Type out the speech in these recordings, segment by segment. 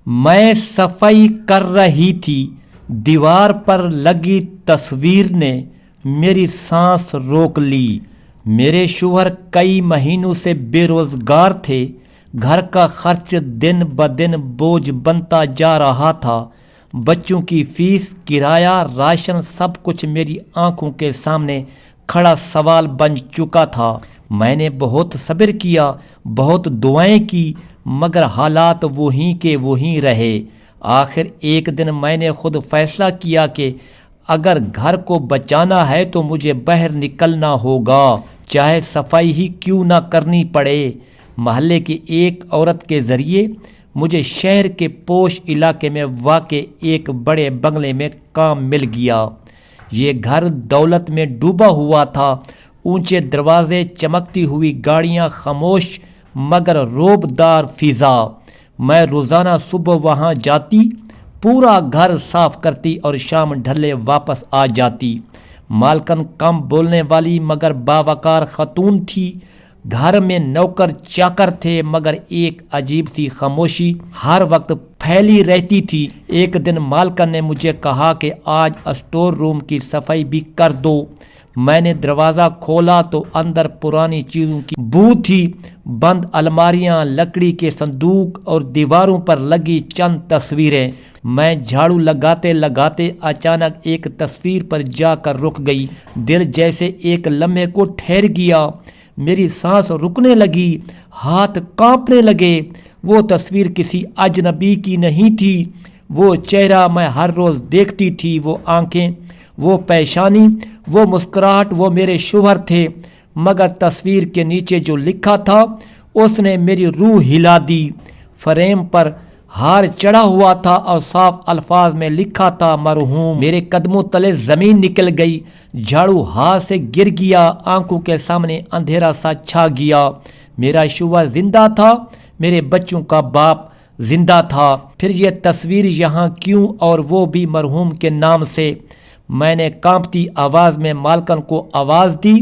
میں صفائی کر رہی تھی، دیوار پر لگی تصویر نے میری سانس روک لی۔ میرے شوہر کئی مہینوں سے بے روزگار تھے، گھر کا خرچ دن بدن بوجھ بنتا جا رہا تھا۔ بچوں کی فیس، کرایہ، راشن، سب کچھ میری آنکھوں کے سامنے کھڑا سوال بن چکا تھا۔ میں نے بہت صبر کیا، بہت دعائیں کی، مگر حالات وہیں کے وہیں رہے۔ آخر ایک دن میں نے خود فیصلہ کیا کہ اگر گھر کو بچانا ہے تو مجھے باہر نکلنا ہوگا، چاہے صفائی ہی کیوں نہ کرنی پڑے۔ محلے کی ایک عورت کے ذریعے مجھے شہر کے پوش علاقے میں واقع ایک بڑے بنگلے میں کام مل گیا۔ یہ گھر دولت میں ڈوبا ہوا تھا، اونچے دروازے، چمکتی ہوئی گاڑیاں، خاموش مگر رعبدار فضا۔ میں روزانہ صبح وہاں جاتی، پورا گھر صاف کرتی اور شام ڈھلے واپس آ جاتی۔ مالکن کم بولنے والی مگر باوقار خاتون تھی۔ گھر میں نوکر چاکر تھے مگر ایک عجیب سی خاموشی ہر وقت پھیلی رہتی تھی۔ ایک دن مالکن نے مجھے کہا کہ آج اسٹور روم کی صفائی بھی کر دو۔ میں نے دروازہ کھولا تو اندر پرانی چیزوں کی بو تھی، بند الماریاں، لکڑی کے صندوق اور دیواروں پر لگی چند تصویریں۔ میں جھاڑو لگاتے لگاتے اچانک ایک تصویر پر جا کر رک گئی۔ دل جیسے ایک لمحے کو ٹھہر گیا، میری سانس رکنے لگی، ہاتھ کانپنے لگے۔ وہ تصویر کسی اجنبی کی نہیں تھی، وہ چہرہ میں ہر روز دیکھتی تھی، وہ آنکھیں، وہ پیشانی، وہ مسکراہٹ، وہ میرے شوہر تھے۔ مگر تصویر کے نیچے جو لکھا تھا اس نے میری روح ہلا دی۔ فریم پر ہار چڑھا ہوا تھا اور صاف الفاظ میں لکھا تھا مرحوم۔ میرے قدموں تلے زمین نکل گئی، جھاڑو ہاتھ سے گر گیا، آنکھوں کے سامنے اندھیرا سا چھا گیا۔ میرا شوہر زندہ تھا، میرے بچوں کا باپ زندہ تھا، پھر یہ تصویر یہاں کیوں، اور وہ بھی مرحوم کے نام سے؟ میں نے کانپتی آواز میں مالکن کو آواز دی۔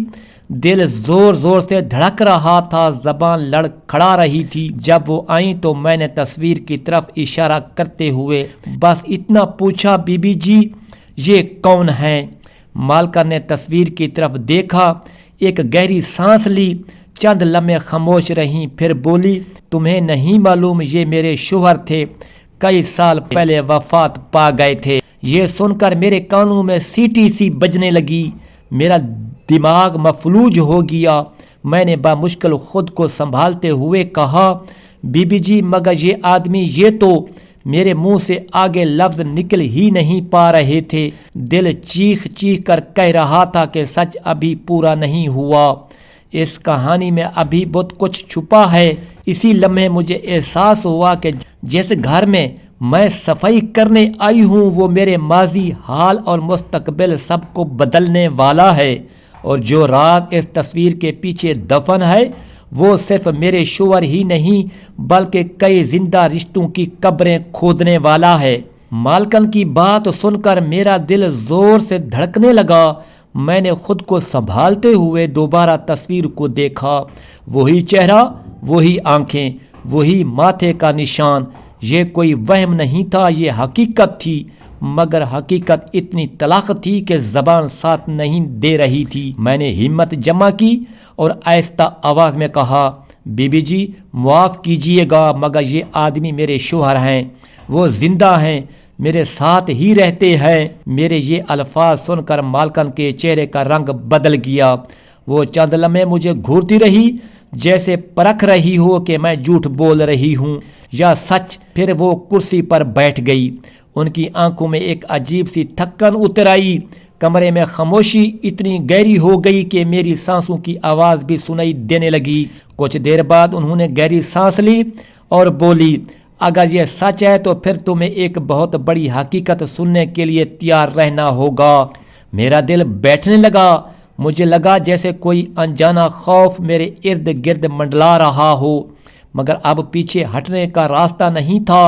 دل زور زور سے دھڑک رہا تھا، زبان لڑکھڑا رہی تھی۔ جب وہ آئیں تو میں نے تصویر کی طرف اشارہ کرتے ہوئے بس اتنا پوچھا، بی بی جی یہ کون ہیں؟ مالکن نے تصویر کی طرف دیکھا، ایک گہری سانس لی، چند لمحے خاموش رہیں، پھر بولی، تمہیں نہیں معلوم یہ میرے شوہر تھے، کئی سال پہلے وفات پا گئے تھے۔ یہ سن کر میرے کانوں میں سیٹی سی بجنے لگی، میرا دماغ مفلوج ہو گیا۔ میں نے بامشکل خود کو سنبھالتے ہوئے کہا، بی بی جی مگر یہ آدمی، یہ تو… میرے منہ سے آگے لفظ نکل ہی نہیں پا رہے تھے۔ دل چیخ چیخ کر کہہ رہا تھا کہ سچ ابھی پورا نہیں ہوا، اس کہانی میں ابھی بہت کچھ چھپا ہے۔ اسی لمحے مجھے احساس ہوا کہ جس گھر میں میں صفائی کرنے آئی ہوں وہ میرے ماضی، حال اور مستقبل سب کو بدلنے والا ہے، اور جو رات اس تصویر کے پیچھے دفن ہے وہ صرف میرے شوہر ہی نہیں بلکہ کئی زندہ رشتوں کی قبریں کھودنے والا ہے۔ مالکن کی بات سن کر میرا دل زور سے دھڑکنے لگا۔ میں نے خود کو سنبھالتے ہوئے دوبارہ تصویر کو دیکھا، وہی چہرہ، وہی آنکھیں، وہی ماتھے کا نشان۔ یہ کوئی وہم نہیں تھا، یہ حقیقت تھی، مگر حقیقت اتنی تلخ تھی کہ زبان ساتھ نہیں دے رہی تھی۔ میں نے ہمت جمع کی اور آہستہ آواز میں کہا، بی بی جی معاف کیجیے گا مگر یہ آدمی میرے شوہر ہیں، وہ زندہ ہیں، میرے ساتھ ہی رہتے ہیں۔ میرے یہ الفاظ سن کر مالکن کے چہرے کا رنگ بدل گیا۔ وہ چند لمحے مجھے گھورتی رہی، جیسے پرکھ رہی ہو کہ میں جھوٹ بول رہی ہوں یا سچ، پھر وہ کرسی پر بیٹھ گئی۔ ان کی آنکھوں میں ایک عجیب سی تھکن اتر آئی، کمرے میں خاموشی اتنی گہری ہو گئی کہ میری سانسوں کی آواز بھی سنائی دینے لگی۔ کچھ دیر بعد انہوں نے گہری سانس لی اور بولی، اگر یہ سچ ہے تو پھر تمہیں ایک بہت بڑی حقیقت سننے کے لیے تیار رہنا ہوگا۔ میرا دل بیٹھنے لگا، مجھے لگا جیسے کوئی انجانا خوف میرے ارد گرد منڈلا رہا ہو، مگر اب پیچھے ہٹنے کا راستہ نہیں تھا۔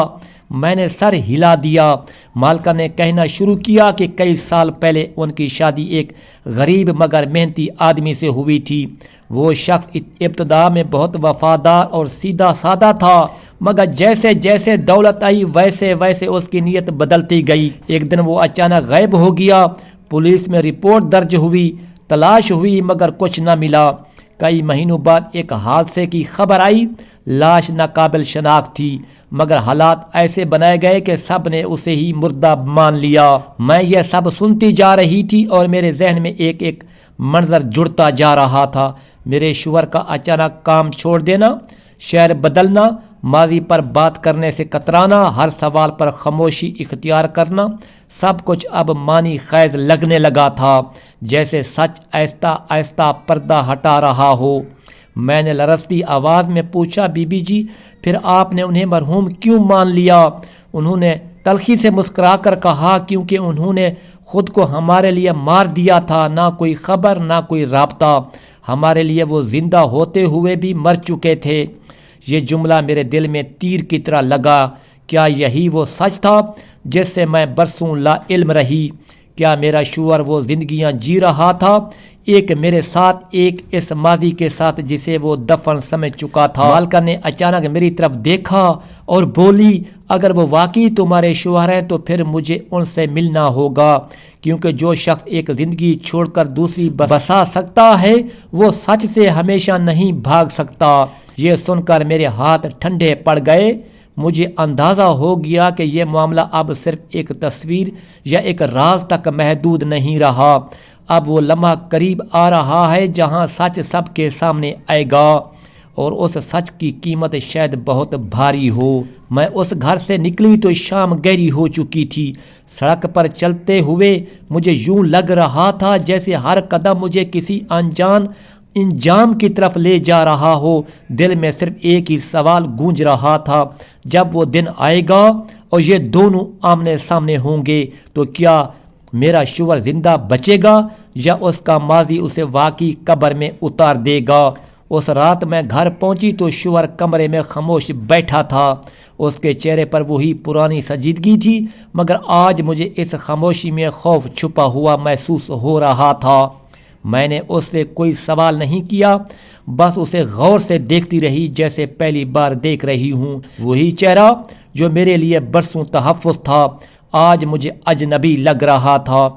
میں نے سر ہلا دیا۔ مالکہ نے کہنا شروع کیا کہ کئی سال پہلے ان کی شادی ایک غریب مگر محنتی آدمی سے ہوئی تھی۔ وہ شخص ابتدا میں بہت وفادار اور سیدھا سادہ تھا، مگر جیسے جیسے دولت آئی ویسے ویسے اس کی نیت بدلتی گئی۔ ایک دن وہ اچانک غائب ہو گیا۔ پولیس میں رپورٹ درج ہوئی، تلاش ہوئی مگر کچھ نہ ملا۔ کئی مہینوں بعد ایک حادثے کی خبر آئی۔ لاش ناقابل شناخت تھی مگر حالات ایسے بنائے گئے کہ سب نے اسے ہی مردہ مان لیا۔ میں یہ سب سنتی جا رہی تھی اور میرے ذہن میں ایک ایک منظر جڑتا جا رہا تھا۔ میرے شوہر کا اچانک کام چھوڑ دینا، شہر بدلنا، ماضی پر بات کرنے سے کترانا، ہر سوال پر خاموشی اختیار کرنا، سب کچھ اب معنی خیز لگنے لگا تھا، جیسے سچ آہستہ آہستہ پردہ ہٹا رہا ہو۔ میں نے لرزتی آواز میں پوچھا، بی بی جی پھر آپ نے انہیں مرحوم کیوں مان لیا؟ انہوں نے تلخی سے مسکرا کر کہا، کیونکہ انہوں نے خود کو ہمارے لیے مار دیا تھا، نہ کوئی خبر نہ کوئی رابطہ، ہمارے لیے وہ زندہ ہوتے ہوئے بھی مر چکے تھے۔ یہ جملہ میرے دل میں تیر کی طرح لگا۔ کیا یہی وہ سچ تھا جس سے میں برسوں لا علم رہی؟ کیا میرا شوہر وہ زندگیاں جی رہا تھا، ایک میرے ساتھ، ایک اس ماضی کے ساتھ جسے وہ دفن سمجھ چکا تھا؟ مالکہ نے اچانک میری طرف دیکھا اور بولی، اگر وہ واقعی تمہارے شوہر ہیں تو پھر مجھے ان سے ملنا ہوگا، کیونکہ جو شخص ایک زندگی چھوڑ کر دوسری بسا سکتا ہے وہ سچ سے ہمیشہ نہیں بھاگ سکتا۔ یہ سن کر میرے ہاتھ ٹھنڈے پڑ گئے۔ مجھے اندازہ ہو گیا کہ یہ معاملہ اب صرف ایک تصویر یا ایک راز تک محدود نہیں رہا، اب وہ لمحہ قریب آ رہا ہے جہاں سچ سب کے سامنے آئے گا، اور اس سچ کی قیمت شاید بہت بھاری ہو۔ میں اس گھر سے نکلی تو شام گہری ہو چکی تھی۔ سڑک پر چلتے ہوئے مجھے یوں لگ رہا تھا جیسے ہر قدم مجھے کسی انجان انجام کی طرف لے جا رہا ہو۔ دل میں صرف ایک ہی سوال گونج رہا تھا، جب وہ دن آئے گا اور یہ دونوں آمنے سامنے ہوں گے تو کیا میرا شوہر زندہ بچے گا یا اس کا ماضی اسے واقعی قبر میں اتار دے گا؟ اس رات میں گھر پہنچی تو شوہر کمرے میں خاموش بیٹھا تھا۔ اس کے چہرے پر وہی پرانی سنجیدگی تھی، مگر آج مجھے اس خاموشی میں خوف چھپا ہوا محسوس ہو رہا تھا۔ میں نے اس سے کوئی سوال نہیں کیا، بس اسے غور سے دیکھتی رہی جیسے پہلی بار دیکھ رہی ہوں۔ وہی چہرہ جو میرے لیے برسوں تحفظ تھا آج مجھے اجنبی لگ رہا تھا۔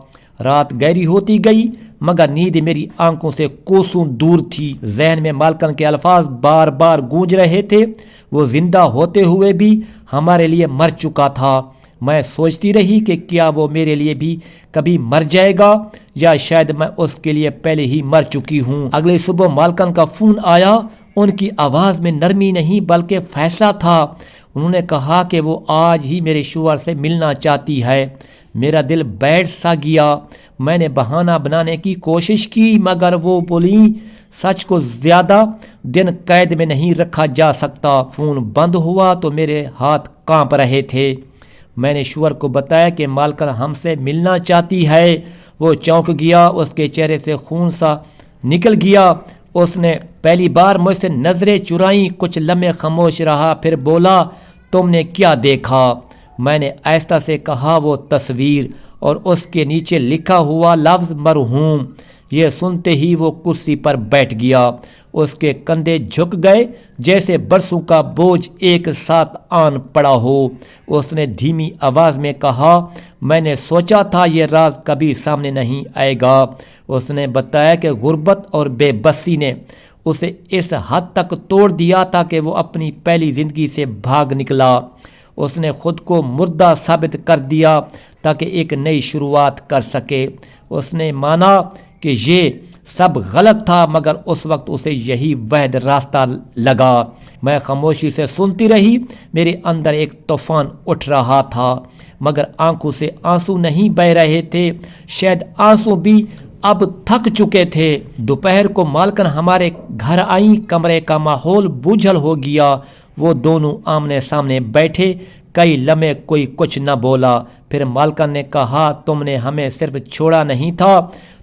رات گہری ہوتی گئی مگر نیند میری آنکھوں سے کوسوں دور تھی۔ ذہن میں مالکن کے الفاظ بار بار گونج رہے تھے، وہ زندہ ہوتے ہوئے بھی ہمارے لیے مر چکا تھا۔ میں سوچتی رہی کہ کیا وہ میرے لیے بھی کبھی مر جائے گا یا شاید میں اس کے لیے پہلے ہی مر چکی ہوں۔ اگلی صبح مالکن کا فون آیا۔ ان کی آواز میں نرمی نہیں بلکہ فیصلہ تھا۔ انہوں نے کہا کہ وہ آج ہی میرے شوہر سے ملنا چاہتی ہے۔ میرا دل بیٹھ سا گیا۔ میں نے بہانہ بنانے کی کوشش کی مگر وہ بولی، سچ کو زیادہ دن قید میں نہیں رکھا جا سکتا۔ فون بند ہوا تو میرے ہاتھ کانپ رہے تھے۔ میں نے شوہر کو بتایا کہ مالکن ہم سے ملنا چاہتی ہے۔ وہ چونک گیا، اس کے چہرے سے خون سا نکل گیا۔ اس نے پہلی بار مجھ سے نظریں چرائیں، کچھ لمحے خاموش رہا، پھر بولا، تم نے کیا دیکھا؟ میں نے آہستہ سے کہا، وہ تصویر اور اس کے نیچے لکھا ہوا لفظ مرحوم۔ یہ سنتے ہی وہ کرسی پر بیٹھ گیا۔ اس کے کندھے جھک گئے جیسے برسوں کا بوجھ ایک ساتھ آن پڑا ہو۔ اس نے دھیمی آواز میں کہا، میں نے سوچا تھا یہ راز کبھی سامنے نہیں آئے گا۔ اس نے بتایا کہ غربت اور بے بسی نے اسے اس حد تک توڑ دیا تھا کہ وہ اپنی پہلی زندگی سے بھاگ نکلا۔ اس نے خود کو مردہ ثابت کر دیا تاکہ ایک نئی شروعات کر سکے۔ اس نے مانا کہ یہ سب غلط تھا مگر اس وقت اسے یہی واحد راستہ لگا۔ میں خاموشی سے سنتی رہی۔ میرے اندر ایک طوفان اٹھ رہا تھا مگر آنکھوں سے آنسو نہیں بہہ رہے تھے، شاید آنسو بھی اب تھک چکے تھے۔ دوپہر کو مالکن ہمارے گھر آئیں، کمرے کا ماحول بوجھل ہو گیا۔ وہ دونوں آمنے سامنے بیٹھے، کئی لمحے کوئی کچھ نہ بولا۔ پھر مالکن نے کہا، تم نے ہمیں صرف چھوڑا نہیں تھا،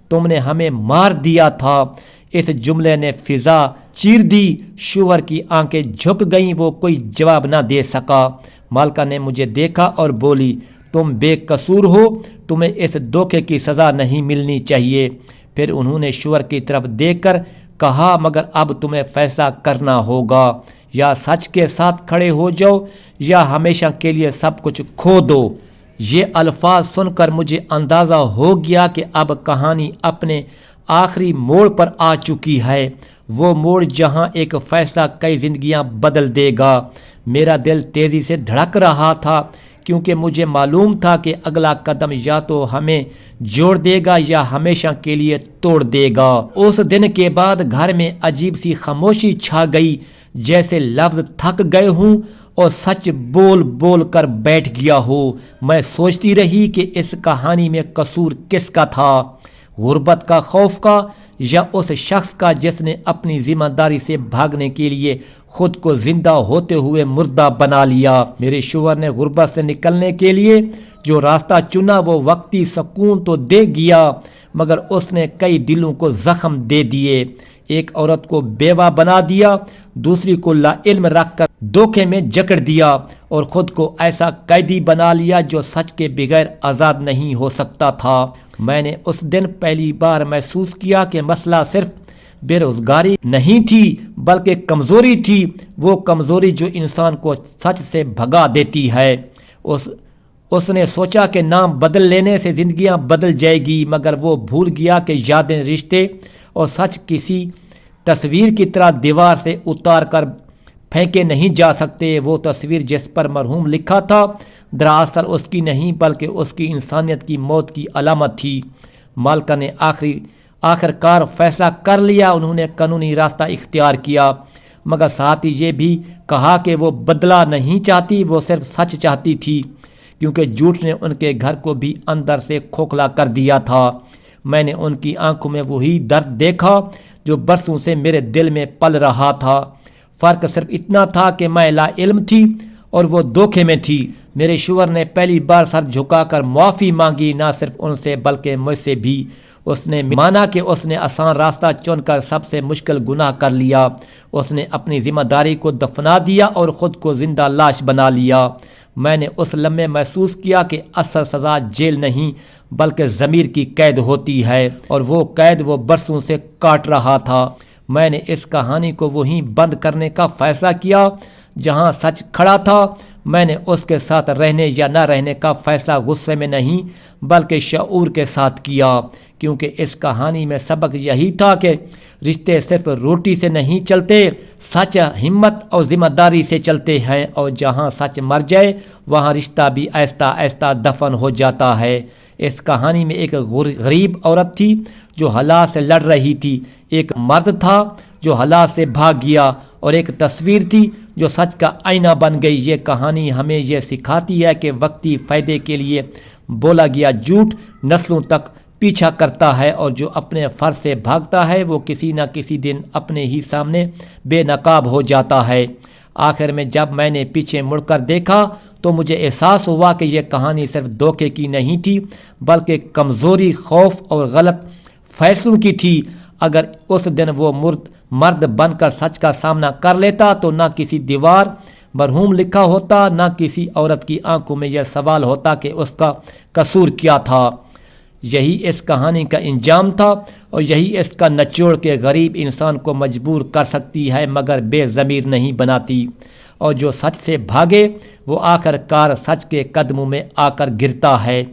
تم نے ہمیں مار دیا تھا۔ اس جملے نے فضا چیر دی۔ شوہر کی آنکھیں جھک گئیں، وہ کوئی جواب نہ دے سکا۔ مالکہ نے مجھے دیکھا اور بولی، تم بے قصور ہو، تمہیں اس دھوکے کی سزا نہیں ملنی چاہیے۔ پھر انہوں نے شوہر کی طرف دیکھ کر کہا، مگر اب تمہیں فیصلہ کرنا ہوگا، یا سچ کے ساتھ کھڑے ہو جاؤ یا ہمیشہ کے لیے سب کچھ کھو دو۔ یہ الفاظ سن کر مجھے اندازہ ہو گیا کہ اب کہانی اپنے آخری موڑ پر آ چکی ہے، وہ موڑ جہاں ایک فیصلہ کئی زندگیاں بدل دے گا۔ میرا دل تیزی سے دھڑک رہا تھا کیونکہ مجھے معلوم تھا کہ اگلا قدم یا تو ہمیں جوڑ دے گا یا ہمیشہ کے لیے توڑ دے گا۔ اس دن کے بعد گھر میں عجیب سی خاموشی چھا گئی، جیسے لفظ تھک گئے ہوں اور سچ بول بول کر بیٹھ گیا ہو۔ میں سوچتی رہی کہ اس کہانی میں قصور کس کا تھا، غربت کا، خوف کا، یا اس شخص کا جس نے اپنی ذمہ داری سے بھاگنے کے لیے خود کو زندہ ہوتے ہوئے مردہ بنا لیا۔ میرے شوہر نے غربت سے نکلنے کے لیے جو راستہ چنا وہ وقتی سکون تو دے گیا، مگر اس نے کئی دلوں کو زخم دے دیے۔ ایک عورت کو بیوہ بنا دیا، دوسری کو لا علم رکھ کر دھوکے میں جکڑ دیا، اور خود کو ایسا قیدی بنا لیا جو سچ کے بغیر آزاد نہیں ہو سکتا تھا۔ میں نے اس دن پہلی بار محسوس کیا کہ مسئلہ صرف بے روزگاری نہیں تھی بلکہ کمزوری تھی، وہ کمزوری جو انسان کو سچ سے بھگا دیتی ہے۔ اس نے سوچا کہ نام بدل لینے سے زندگیاں بدل جائے گی، مگر وہ بھول گیا کہ یادیں، رشتے اور سچ کسی تصویر کی طرح دیوار سے اتار کر پھینکے نہیں جا سکتے۔ وہ تصویر جس پر مرحوم لکھا تھا دراصل اس کی نہیں بلکہ اس کی انسانیت کی موت کی علامت تھی۔ مالکہ نے آخر کار فیصلہ کر لیا، انہوں نے قانونی راستہ اختیار کیا، مگر ساتھ ہی یہ بھی کہا کہ وہ بدلہ نہیں چاہتی، وہ صرف سچ چاہتی تھی، کیونکہ جھوٹ نے ان کے گھر کو بھی اندر سے کھوکھلا کر دیا تھا۔ میں نے ان کی آنکھوں میں وہی درد دیکھا جو برسوں سے میرے دل میں پل رہا تھا۔ فرق صرف اتنا تھا کہ میں لا علم تھی اور وہ دھوکے میں تھی۔ میرے شوہر نے پہلی بار سر جھکا کر معافی مانگی، نہ صرف ان سے بلکہ مجھ سے بھی۔ اس نے مانا کہ اس نے آسان راستہ چن کر سب سے مشکل گناہ کر لیا۔ اس نے اپنی ذمہ داری کو دفنا دیا اور خود کو زندہ لاش بنا لیا۔ میں نے اس لمحے محسوس کیا کہ اصل سزا جیل نہیں بلکہ ضمیر کی قید ہوتی ہے، اور وہ قید وہ برسوں سے کاٹ رہا تھا۔ میں نے اس کہانی کو وہیں بند کرنے کا فیصلہ کیا جہاں سچ کھڑا تھا۔ میں نے اس کے ساتھ رہنے یا نہ رہنے کا فیصلہ غصے میں نہیں بلکہ شعور کے ساتھ کیا، کیونکہ اس کہانی میں سبق یہی تھا کہ رشتے صرف روٹی سے نہیں چلتے، سچ، ہمت اور ذمہ داری سے چلتے ہیں، اور جہاں سچ مر جائے وہاں رشتہ بھی آہستہ آہستہ دفن ہو جاتا ہے۔ اس کہانی میں ایک غریب عورت تھی جو حالات سے لڑ رہی تھی، ایک مرد تھا جو حالات سے بھاگ گیا، اور ایک تصویر تھی جو سچ کا آئینہ بن گئی۔ یہ کہانی ہمیں یہ سکھاتی ہے کہ وقتی فائدے کے لیے بولا گیا جھوٹ نسلوں تک پیچھا کرتا ہے، اور جو اپنے فرض سے بھاگتا ہے وہ کسی نہ کسی دن اپنے ہی سامنے بے نقاب ہو جاتا ہے۔ آخر میں جب میں نے پیچھے مڑ کر دیکھا تو مجھے احساس ہوا کہ یہ کہانی صرف دھوکے کی نہیں تھی بلکہ کمزوری، خوف اور غلط فیصلوں کی تھی۔ اگر اس دن وہ مرد بن کر سچ کا سامنا کر لیتا تو نہ کسی دیوار مرحوم لکھا ہوتا، نہ کسی عورت کی آنکھوں میں یہ سوال ہوتا کہ اس کا قصور کیا تھا۔ یہی اس کہانی کا انجام تھا، اور یہی اس کا نچوڑ کہ غریب انسان کو مجبور کر سکتی ہے مگر بے ضمیر نہیں بناتی، اور جو سچ سے بھاگے وہ آخر کار سچ کے قدموں میں آ کر گرتا ہے۔